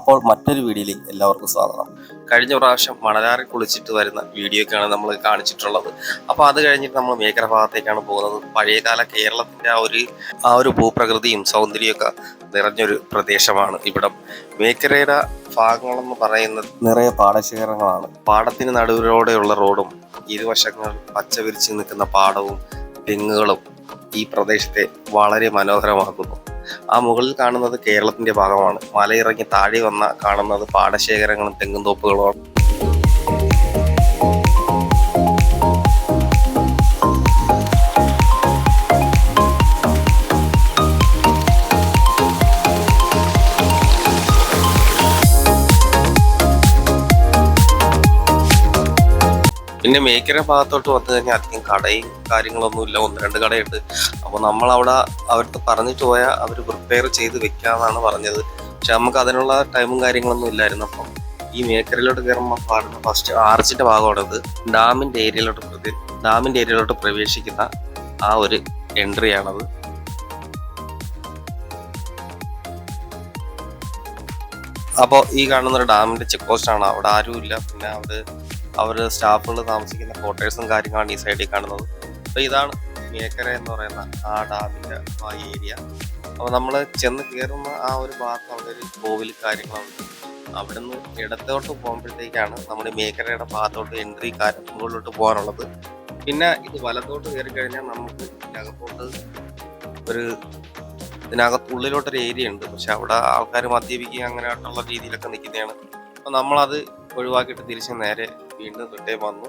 അപ്പോൾ മറ്റൊരു വീഡിയോയിലേക്ക് എല്ലാവർക്കും സ്വാഗതം. കഴിഞ്ഞ പ്രാവശ്യം മണലാറിൽ കുളിച്ചിട്ട് വരുന്ന വീഡിയോക്കാണ് നമ്മൾ കാണിച്ചിട്ടുള്ളത്. അപ്പോൾ അത് കഴിഞ്ഞിട്ട് നമ്മൾ മേഖല ഭാഗത്തേക്കാണ് പോകുന്നത്. പഴയകാല കേരളത്തിൻ്റെ ആ ഒരു ഭൂപ്രകൃതിയും സൗന്ദര്യമൊക്കെ നിറഞ്ഞൊരു പ്രദേശമാണ് ഇവിടം. മേഖലയുടെ ഭാഗങ്ങളെന്ന് പറയുന്നത് നിറയെ പാടശേഖരങ്ങളാണ്. പാടത്തിന് നടുവിലൂടെയുള്ള റോഡും ഇരുവശങ്ങളിൽ പച്ച വിരിച്ച് നിൽക്കുന്ന പാടവും തെങ്ങുകളും ഈ പ്രദേശത്തെ വളരെ മനോഹരമാക്കുന്നു. ആ മുകളിൽ കാണുന്നത് കേരളത്തിന്റെ ഭാഗമാണ്. മലയിറങ്ങി താഴെ വന്ന കാണുന്നത് പാടശേഖരങ്ങളും തെങ്ങും തോപ്പുകളുമാണ്. പിന്നെ മേക്കര ഭാഗത്തോട്ട് വന്നു കഴിഞ്ഞാൽ അധികം കടയും കാര്യങ്ങളൊന്നുമില്ല. 1-2 കടയുണ്ട്. അപ്പോൾ നമ്മളവിടെ അവർക്ക് പറഞ്ഞിട്ട് പോയാൽ അവർ പ്രിപ്പയർ ചെയ്ത് വെക്കാമെന്നാണ് പറഞ്ഞത്. പക്ഷെ നമുക്ക് അതിനുള്ള ടൈമും കാര്യങ്ങളൊന്നും ഇല്ലായിരുന്നു. അപ്പം ഈ മേക്കരയിലോട്ട് കയറുമ്പോൾ പാടുന്ന ഫസ്റ്റ് ആർച്ചിന്റെ ഭാഗമാണിത്. ഡാമിന്റെ ഏരിയയിലോട്ട് പ്രവേശിക്കുന്ന ആ ഒരു എൻട്രി ആണത്. അപ്പോൾ ഈ കാണുന്ന ഡാമിന്റെ ചെക്ക് പോസ്റ്റ് ആണ്. അവിടെ ആരുമില്ല. പിന്നെ അവർ സ്റ്റാഫുകൾ താമസിക്കുന്ന ക്വാർട്ടേഴ്സും കാര്യങ്ങളാണ് ഈ സൈഡിൽ കാണുന്നത്. അപ്പോൾ ഇതാണ് മേക്കര എന്ന് പറയുന്ന ആ ഡാമിൻ്റെ ആ ഏരിയ. അപ്പോൾ നമ്മൾ ചെന്ന് കയറുന്ന ആ ഒരു ഭാഗത്ത് അവിടെ ഒരു കോവിൽ കാര്യങ്ങളുണ്ട്. അവിടെ നിന്ന് ഇടത്തോട്ട് പോകുമ്പോഴത്തേക്കാണ് നമ്മുടെ മേക്കരയുടെ ഭാഗത്തോട്ട് എൻട്രി മുകളിലോട്ട് പോകാനുള്ളത്. പിന്നെ ഇത് വലത്തോട്ട് കയറി കഴിഞ്ഞാൽ നമുക്ക് ഇതിനകത്തുള്ളിലോട്ടൊരു ഏരിയ ഉണ്ട്. പക്ഷെ അവിടെ ആൾക്കാർ മദ്യപിക്കുക അങ്ങനെയായിട്ടുള്ള രീതിയിലൊക്കെ നിൽക്കുന്നതാണ്. അപ്പോൾ നമ്മളത് ഒഴിവാക്കിയിട്ട് തിരിച്ച് നേരെ വീണ്ടും റിട്ടേൺ വന്നു.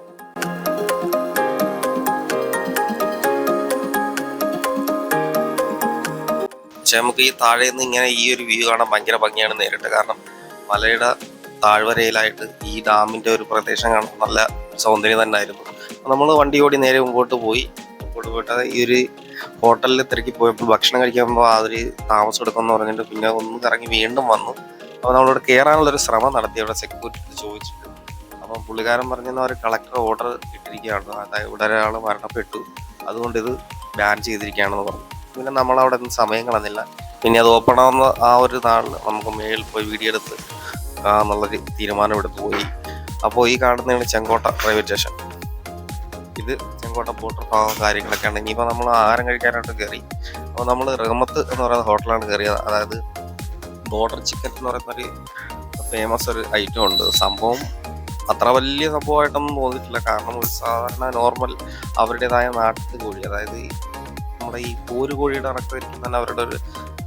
പക്ഷെ നമുക്ക് ഈ താഴെ നിന്ന് ഇങ്ങനെ ഈ ഒരു വ്യൂ കാണാൻ ഭയങ്കര ഭംഗിയാണ് നേരിട്ട്. കാരണം മലയുടെ താഴ്വരയിലായിട്ട് ഈ ഡാമിന്റെ ഒരു പ്രദേശം കാണാൻ നല്ല സൗന്ദര്യം തന്നെ ആയിരുന്നു. നമ്മൾ വണ്ടി ഓടി നേരെ മുമ്പോട്ട് പോയിട്ട് ഈ ഒരു ഹോട്ടലിൽ തിരക്കി പോയപ്പോൾ ഭക്ഷണം കഴിക്കുമ്പോൾ അതൊരു താമസം എടുക്കുമെന്ന് പറഞ്ഞിട്ട് പിന്നെ ഒന്ന് കറങ്ങി വീണ്ടും വന്നു. അപ്പോൾ നമ്മളോട് കയറാനുള്ളൊരു ശ്രമം നടത്തി അവിടെ സെക്യൂരിറ്റി ചോദിച്ചിട്ട്. അപ്പം പുള്ളിക്കാരൻ പറഞ്ഞെന്ന് അവർ കളക്ടർ ഓർഡർ ഇട്ടിരിക്കുകയാണ്. അതായത് ഇവിടെ ഒരാൾ മരണപ്പെട്ടു, അതുകൊണ്ട് ഇത് ബാൻ ചെയ്തിരിക്കുകയാണെന്ന് പറഞ്ഞു. പിന്നെ നമ്മളവിടെ ഒന്നും സമയം കളഞ്ഞില്ല. പിന്നെ അത് ഓപ്പൺ ആവുന്ന ആ ഒരു നാളിൽ നമുക്ക് മേളിൽ പോയി വീഡിയോ എടുത്ത് എന്നുള്ളൊരു തീരുമാനം എടുത്ത് പോയി. അപ്പോൾ ഈ കാണുന്നതാണ് ചെങ്കോട്ട റെയിൽവേ സ്റ്റേഷൻ. ഇത് ചെങ്കോട്ട ബോർഡർ ഭാഗം കാര്യങ്ങളൊക്കെയാണ്. ഇനിയിപ്പോൾ നമ്മൾ ആഹാരം കഴിക്കാനായിട്ട് കയറി. അപ്പോൾ നമ്മൾ റഹ്മത്ത് എന്ന് പറയുന്ന ഹോട്ടലാണ് കയറിയത്. അതായത് ബോർഡർ ചിക്കൻ എന്ന് പറയുന്ന ഒരു ഫേമസ് ഒരു ഐറ്റം ഉണ്ട്. സംഭവം അത്ര വലിയ സംഭവമായിട്ടൊന്നും തോന്നിയിട്ടില്ല. കാരണം ഒരു സാധാരണ നോർമൽ അവരുടേതായ നാട്ടു കോഴി, അതായത് നമ്മുടെ ഈ കോഴിയുടെ ഇറക്കമായിരിക്കും തന്നെ അവരുടെ ഒരു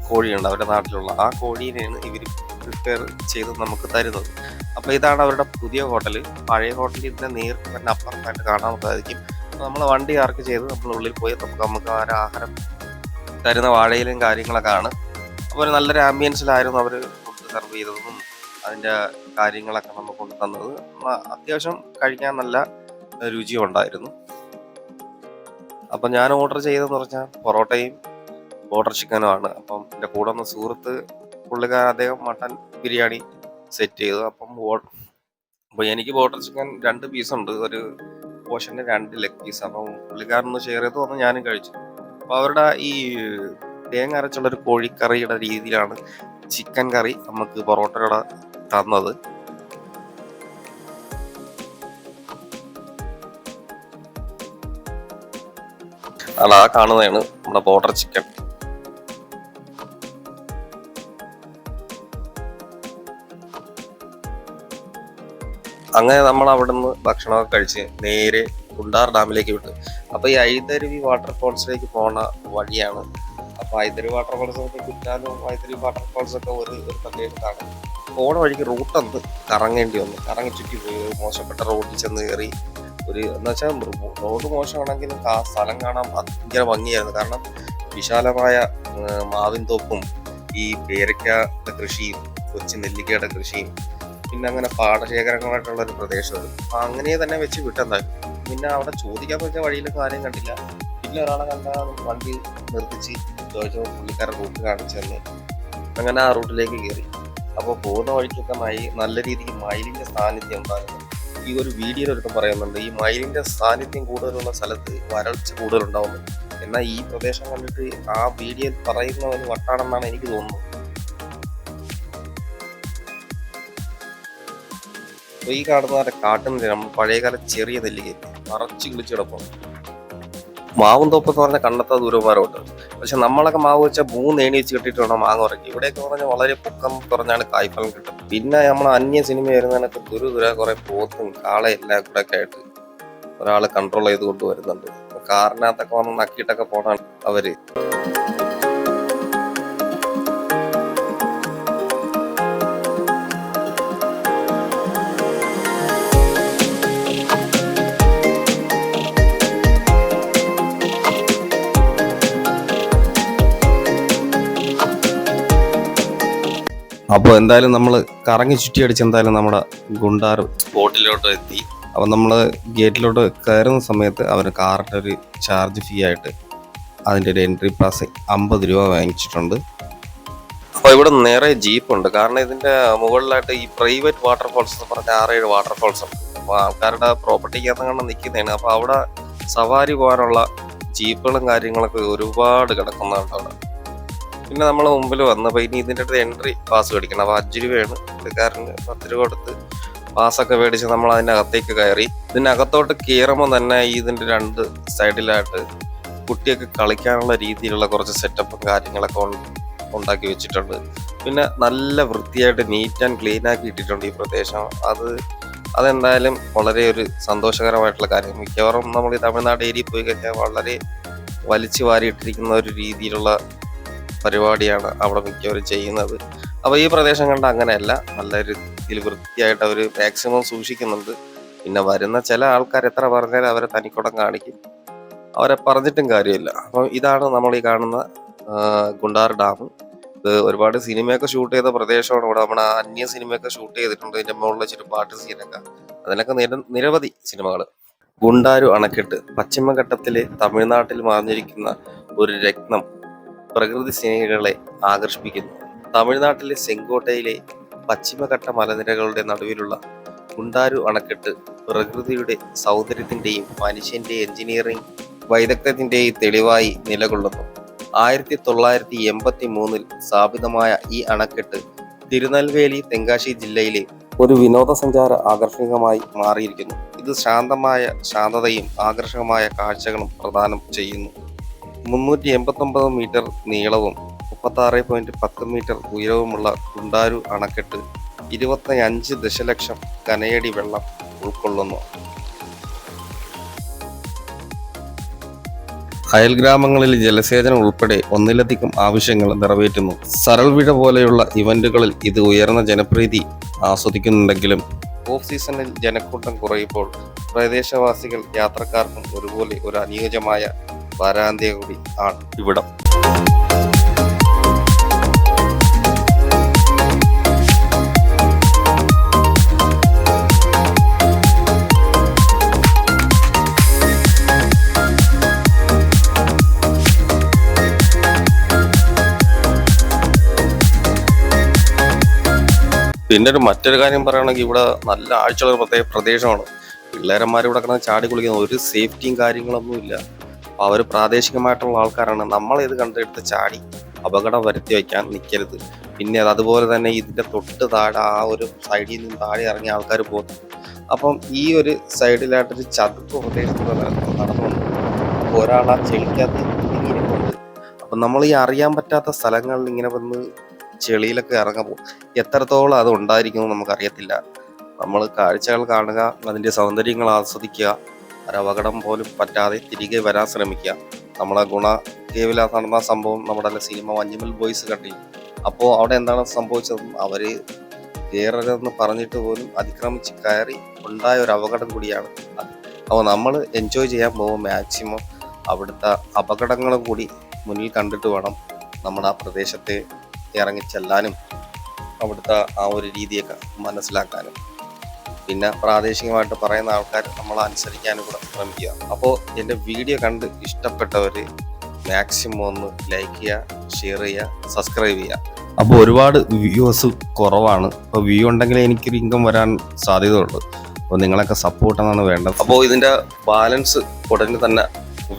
കോഴിയുണ്ട് അവരുടെ നാട്ടിലുള്ള. ആ കോഴീനെയാണ് ഇവർ പ്രിപ്പയർ ചെയ്ത് നമുക്ക് തരുന്നത്. അപ്പോൾ ഇതാണ് അവരുടെ പുതിയ ഹോട്ടൽ. പഴയ ഹോട്ടലിൽ ഇതിനെ നേരിട്ട് തന്നെ അപ്പുറത്തായിട്ട് കാണാൻ സാധിക്കും. നമ്മൾ വണ്ടി പാർക്ക് ചെയ്ത് നമ്മൾ ഉള്ളിൽ പോയി നമുക്ക് ആഹാരം തരുന്ന വാഴയിലും കാര്യങ്ങളൊക്കെ ആണ്. അപ്പോൾ ഒരു നല്ലൊരു ആംബിയൻസിലായിരുന്നു അവർ ഫുഡ് സെർവ് ചെയ്തതും അതിൻ്റെ കാര്യങ്ങളൊക്കെ നമുക്ക് കൊണ്ട് തന്നത്. അത്യാവശ്യം കഴിക്കാൻ നല്ല രുചിയും ഉണ്ടായിരുന്നു. അപ്പം ഞാൻ ഓർഡർ ചെയ്തതെന്ന് പറഞ്ഞാൽ പൊറോട്ടയും ബോർഡർ ചിക്കനുമാണ്. അപ്പം എൻ്റെ കൂടെ വന്ന സുഹൃത്ത് പുള്ളിക്കാരൻ അദ്ദേഹം മട്ടൻ ബിരിയാണി സെറ്റ് ചെയ്തു. അപ്പോൾ എനിക്ക് ബോർഡർ ചിക്കൻ 2 പീസുണ്ട്. ഒരു പോർഷന് 2 ലെഗ് പീസ്. അപ്പം പുള്ളിക്കാരനൊന്ന് ഷെയർ ചെയ്ത് വന്ന് ഞാനും കഴിച്ചു. അപ്പോൾ അവരുടെ ഈ തേങ്ങ അരച്ചുള്ളൊരു കോഴിക്കറിയുടെ രീതിയിലാണ് ചിക്കൻ കറി നമുക്ക് പൊറോട്ടയുടെ തന്നത്. ആ കാണുന്നതാണ് നമ്മുടെ ബോർഡർ ചിക്കൻ. അങ്ങനെ നമ്മൾ അവിടെ നിന്ന് ഭക്ഷണമൊക്കെ കഴിച്ച് നേരെ കുണ്ടാർ ഡാമിലേക്ക് വിട്ടു. അപ്പോൾ ഈ ഐതരുവി വാട്ടർഫോൾസിലേക്ക് പോകുന്ന വഴിയാണ്. അപ്പോൾ ഐതരുവി വാട്ടർഫോൾസൊക്കെ കുറ്റാലും ഐതരുവി വാട്ടർഫോൾസൊക്കെ ഒരു പ്രത്യേകതാണ്. പോണ വഴിക്ക് റൂട്ടൊന്ന് കറങ്ങേണ്ടി വന്നു. കറങ്ങി ചുറ്റി പോയി മോശപ്പെട്ട റോഡിൽ ചെന്ന് കയറി. എന്ന് വെച്ചാൽ റോഡ് മോശമാണെങ്കിലും ആ സ്ഥലം കാണാൻ ഭയങ്കര ഭംഗിയായിരുന്നു. കാരണം വിശാലമായ മാവിൻ തോപ്പും ഈ പേരയ്ക്കയുടെ കൃഷിയും കൊച്ചു നെല്ലിക്കയുടെ കൃഷിയും പിന്നെ അങ്ങനെ പാടശേഖരങ്ങളായിട്ടുള്ള ഒരു പ്രദേശമാണ്. അപ്പം അങ്ങനെ തന്നെ വെച്ച് വിട്ടെന്തായാലും. പിന്നെ അവിടെ ചോദിക്കാന്ന് വെച്ചാൽ വഴിയിലൊക്കെ ആരെയും കണ്ടില്ല. പിന്നെ ഒരാളെ കണ്ടാൽ വണ്ടി നിർത്തിച്ച് ചോദിച്ചപ്പോൾ പുള്ളിക്കാരൻ റൂട്ട് കാണിച്ചു തന്നെ അങ്ങനെ ആ റൂട്ടിലേക്ക് കയറി. അപ്പോൾ പോകുന്ന വഴിക്കൊക്കെ നല്ല രീതിക്ക് മയിലിൻ്റെ സാന്നിധ്യം ഉണ്ടായിരുന്നു. ഈ ഒരു വീഡിയോയിലൊരുത്തം പറയുന്നുണ്ട് ഈ മയിലിൻ്റെ സാന്നിധ്യം കൂടുതലുള്ള സ്ഥലത്ത് വരൾച്ച കൂടുതലുണ്ടാവുന്നു. എന്നാൽ ഈ പ്രദേശം കണ്ടിട്ട് ആ വീഡിയോയിൽ പറയുന്നവന് വട്ടാണെന്നാണ് എനിക്ക് തോന്നുന്നത്. അപ്പോൾ ഈ കാണുന്ന കാട്ടുന്നില്ല, നമ്മൾ പഴയകാല ചെറിയ നെല്ലിക്കയില്ലേ നിറച്ച് കിളിച്ച് കിടപ്പം. മാവും തോപ്പ് എന്ന് പറഞ്ഞാൽ കണ്ടെത്താ ദൂരമാരമുണ്ട്. പക്ഷെ നമ്മളൊക്കെ മാവ് വെച്ചാൽ 3 ഏണി വെച്ച് കെട്ടിയിട്ട് വേണം മാങ്ങ ഉറക്കി. ഇവിടെയൊക്കെ പറഞ്ഞാൽ വളരെ പൊക്കം കുറഞ്ഞാണ് കായ്ഫലം കിട്ടും. പിന്നെ നമ്മൾ അന്യ സിനിമ വരുന്നതിനൊക്കെ ദുര കുറെ പോത്തും കാളയെല്ലാം കൂടെ ഒക്കെ ആയിട്ട് ഒരാൾ കൺട്രോൾ ചെയ്ത് കൊണ്ടുവരുന്നുണ്ട്. കാറിനകത്തൊക്കെ വന്ന് നക്കിയിട്ടൊക്കെ പോണാണ് അവര്. അപ്പോൾ എന്തായാലും നമ്മൾ കറങ്ങി ചുറ്റി അടിച്ച് എന്തായാലും നമ്മുടെ ഗുണ്ടാറ് സ്പോട്ടിലോട്ട് എത്തി. അപ്പം നമ്മൾ ഗേറ്റിലോട്ട് കയറുന്ന സമയത്ത് അവർ കാറിൻ്റെ ഒരു ചാർജ് ഫീ ആയിട്ട് അതിൻ്റെ ഒരു എൻട്രി പാസ് 50 രൂപ വാങ്ങിച്ചിട്ടുണ്ട്. അപ്പോൾ ഇവിടെ നിറയെ ജീപ്പുണ്ട്. കാരണം ഇതിൻ്റെ മുകളിലായിട്ട് ഈ പ്രൈവറ്റ് വാട്ടർഫോൾസ് എന്ന് പറഞ്ഞ 6-7 വാട്ടർഫോൾസ് ഉണ്ട്. അപ്പോൾ ആൾക്കാരുടെ പ്രോപ്പർട്ടിക്കകത്ത് കണ്ട് നിൽക്കുന്നതാണ്. അപ്പോൾ അവിടെ സവാരി പോകാനുള്ള ജീപ്പുകളും കാര്യങ്ങളൊക്കെ ഒരുപാട് കിടക്കുന്നുണ്ട് അവിടെ. പിന്നെ നമ്മൾ മുമ്പിൽ വന്നപ്പോൾ ഇനി ഇതിൻ്റെ അടുത്ത് എൻട്രി പാസ് മേടിക്കണം. അപ്പോൾ 5 രൂപയാണ്. പുള്ളിക്കാരന് 10 രൂപ കൊടുത്ത് പാസ്സൊക്കെ മേടിച്ച് നമ്മൾ അതിൻ്റെ അകത്തേക്ക് കയറി. ഇതിനകത്തോട്ട് കയറുമ്പോൾ തന്നെ ഇതിൻ്റെ 2 സൈഡിലായിട്ട് കുട്ടിയൊക്കെ കളിക്കാനുള്ള രീതിയിലുള്ള കുറച്ച് സെറ്റപ്പും കാര്യങ്ങളൊക്കെ ഉണ്ടാക്കി വെച്ചിട്ടുണ്ട്. പിന്നെ നല്ല വൃത്തിയായിട്ട് നീറ്റ് ആൻഡ് ക്ലീൻ ആക്കി ഇട്ടിട്ടുണ്ട് ഈ പ്രദേശം. അതെന്തായാലും വളരെ ഒരു സന്തോഷകരമായിട്ടുള്ള കാര്യം. മിക്കവാറും നമ്മൾ ഈ തമിഴ്നാട് ഏരിയയിൽ പോയി കഴിഞ്ഞാൽ വളരെ വലിച്ചു വാരിയിട്ടിരിക്കുന്ന ഒരു രീതിയിലുള്ള പരിപാടിയാണ് അവിടെ മിക്കവരും ചെയ്യുന്നത്. അപ്പോൾ ഈ പ്രദേശം കണ്ട അങ്ങനെയല്ല, നല്ല രീതിയിൽ വൃത്തിയായിട്ട് അവർ മാക്സിമം സൂക്ഷിക്കുന്നുണ്ട്. പിന്നെ വരുന്ന ചില ആൾക്കാർ എത്ര പറഞ്ഞാലും അവരെ തനിക്കുടം കാണിക്കും, അവരെ പറഞ്ഞിട്ടും കാര്യമില്ല. അപ്പം ഇതാണ് നമ്മൾ ഈ കാണുന്ന ഗുണ്ടാർ ഡാം. ഇത് ഒരുപാട് സിനിമയൊക്കെ ഷൂട്ട് ചെയ്ത പ്രദേശമാണ്. ഇവിടെ നമ്മുടെ അന്യ സിനിമയൊക്കെ ഷൂട്ട് ചെയ്തിട്ടുണ്ട്. ഇതിൻ്റെ മുകളിൽ ചുറ്റുപാട്ട് സീനൊക്കെ, അതിനൊക്കെ നിരവധി സിനിമകൾ. ഗുണ്ടാരു അണക്കെട്ട് പശ്ചിമഘട്ടത്തിലെ തമിഴ്നാട്ടിൽ മറിഞ്ഞിരിക്കുന്ന ഒരു രത്നം പ്രകൃതി സ്നേഹികളെ ആകർഷിപ്പിക്കുന്നു. തമിഴ്നാട്ടിലെ സെങ്കോട്ടയിലെ പശ്ചിമഘട്ട മലനിരകളുടെ നടുവിലുള്ള ഗുണ്ടാരു അണക്കെട്ട് പ്രകൃതിയുടെ സൗന്ദര്യത്തിന്റെയും മനുഷ്യന്റെ എഞ്ചിനീയറിംഗ് വൈദഗ്ധ്യത്തിന്റെയും തെളിവായി നിലകൊള്ളുന്നു. 1983 സ്ഥാപിതമായ ഈ അണക്കെട്ട് തിരുനെൽവേലി തെങ്കാശി ജില്ലയിലെ ഒരു വിനോദസഞ്ചാര ആകർഷണമായി മാറിയിരിക്കുന്നു. ഇത് ശാന്തതയും ആകർഷകമായ കാഴ്ചകളും പ്രദാനം ചെയ്യുന്നു. 389 മീറ്റർ നീളവും 36.10 മീറ്റർ ഉയരവുമുള്ള ഗുണ്ടാരു അണക്കെട്ട് 25 ദശലക്ഷം ഘനയടി വെള്ളം ഉൾക്കൊള്ളുന്നു. അയൽഗ്രാമങ്ങളിൽ ജലസേചനം ഉൾപ്പെടെ ഒന്നിലധികം ആവശ്യങ്ങൾ നിറവേറ്റുന്നു. സരൾവിഴ പോലെയുള്ള ഇവന്റുകളിൽ ഇത് ഉയർന്ന ജനപ്രീതി ആസ്വദിക്കുന്നുണ്ടെങ്കിലും ഓഫ് സീസണിൽ ജനക്കൂട്ടം കുറയുമ്പോൾ പ്രദേശവാസികൾ യാത്രക്കാർക്കും ഒരുപോലെ ഒരു അനുയോജ്യമായ വാരാന്ത്യ കൂടി ആണ് ഇവിടം. പിന്നെ മറ്റൊരു കാര്യം പറയുകയാണെങ്കിൽ ഇവിടെ നല്ല ആഴ്ചയുള്ള പ്രത്യേക പ്രദേശമാണ്. പിള്ളേരന്മാർ ഇവിടെ കിടന്ന് ചാടി കുളിക്കുന്ന ഒരു സേഫ്റ്റിയും കാര്യങ്ങളൊന്നുമില്ല. അപ്പോൾ അവർ പ്രാദേശികമായിട്ടുള്ള ആൾക്കാരാണ്. നമ്മളിത് കണ്ടെടുത്ത് ചാടി അപകടം വരുത്തി വയ്ക്കാൻ നിൽക്കരുത്. പിന്നെ അതുപോലെ തന്നെ ഇതിൻ്റെ തൊട്ട് താഴെ ആ ഒരു സൈഡിൽ നിന്ന് താഴെ ഇറങ്ങിയ ആൾക്കാർ പോകുന്നു. അപ്പം ഈ ഒരു സൈഡിലായിട്ടൊരു ചതുപ്പ് പ്രദേശത്ത് നടന്നുകൊണ്ട് ഒരാൾ ആ ചെളിക്കകത്ത് ഇരിക്കുന്നുണ്ട്. അപ്പം നമ്മൾ ഈ അറിയാൻ പറ്റാത്ത സ്ഥലങ്ങളിൽ ഇങ്ങനെ വന്ന് ചെളിയിലൊക്കെ ഇറങ്ങുമ്പോൾ എത്രത്തോളം അത് ഉണ്ടായിരിക്കുമെന്ന് നമുക്കറിയത്തില്ല. നമ്മൾ കാഴ്ചകൾ കാണുക, അതിൻ്റെ സൗന്ദര്യങ്ങൾ ആസ്വദിക്കുക, ഒരപകടം പോലും പറ്റാതെ തിരികെ വരാൻ ശ്രമിക്കുക. നമ്മളെ കേവില നടന്ന സംഭവം നമ്മുടെ സിനിമ മഞ്ഞുമൽ ബോയ്സ് കണ്ടില്ല. അപ്പോൾ അവിടെ എന്താണ് സംഭവിച്ചത്, അവർ കയറരുതെന്ന് പറഞ്ഞിട്ട് പോലും അതിക്രമിച്ച് കയറി ഉണ്ടായ ഒരു അപകടം കൂടിയാണ് അത്. അപ്പോൾ നമ്മൾ എൻജോയ് ചെയ്യാൻ പോകുമ്പോൾ മാക്സിമം അവിടുത്തെ അപകടങ്ങളും കൂടി മുന്നിൽ കണ്ടിട്ട് വേണം നമ്മുടെ ആ പ്രദേശത്തെ ഇറങ്ങിച്ചെല്ലാനും അവിടുത്തെ ആ ഒരു രീതിയൊക്കെ മനസ്സിലാക്കാനും. പിന്നെ പ്രാദേശികമായിട്ട് പറയുന്ന ആൾക്കാർ നമ്മളെ അനുസരിക്കാനും കൂടെ ശ്രമിക്കുക. അപ്പോൾ എൻ്റെ വീഡിയോ കണ്ട് ഇഷ്ടപ്പെട്ടവർ മാക്സിമം ഒന്ന് ലൈക്ക് ചെയ്യുക, ഷെയർ ചെയ്യുക, സബ്സ്ക്രൈബ് ചെയ്യുക. അപ്പോൾ ഒരുപാട് വ്യൂവേഴ്സ് കുറവാണ്. അപ്പോൾ വ്യൂ ഉണ്ടെങ്കിലേ എനിക്കൊരു ഇൻകം വരാൻ സാധ്യതയുള്ളൂ. അപ്പോൾ നിങ്ങളൊക്കെ സപ്പോർട്ടാണ് വേണ്ടത്. അപ്പോൾ ഇതിൻ്റെ ബാലൻസ് ഉടനെ തന്നെ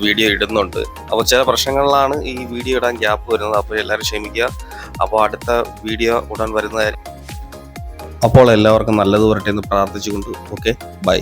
വീഡിയോ ഇടുന്നുണ്ട്. അപ്പോൾ ചില പ്രശ്നങ്ങളിലാണ് ഈ വീഡിയോ ഇടാൻ ഗ്യാപ്പ് വരുന്നത്. അപ്പോൾ എല്ലാവരും ക്ഷമിക്കുക. അപ്പോൾ അടുത്ത വീഡിയോ ഉടൻ വരുന്നതായിരിക്കും. അപ്പോൾ എല്ലാവർക്കും നല്ലത് വരട്ടെ എന്ന് പ്രാർത്ഥിച്ചുകൊണ്ട് ഓക്കെ ബൈ.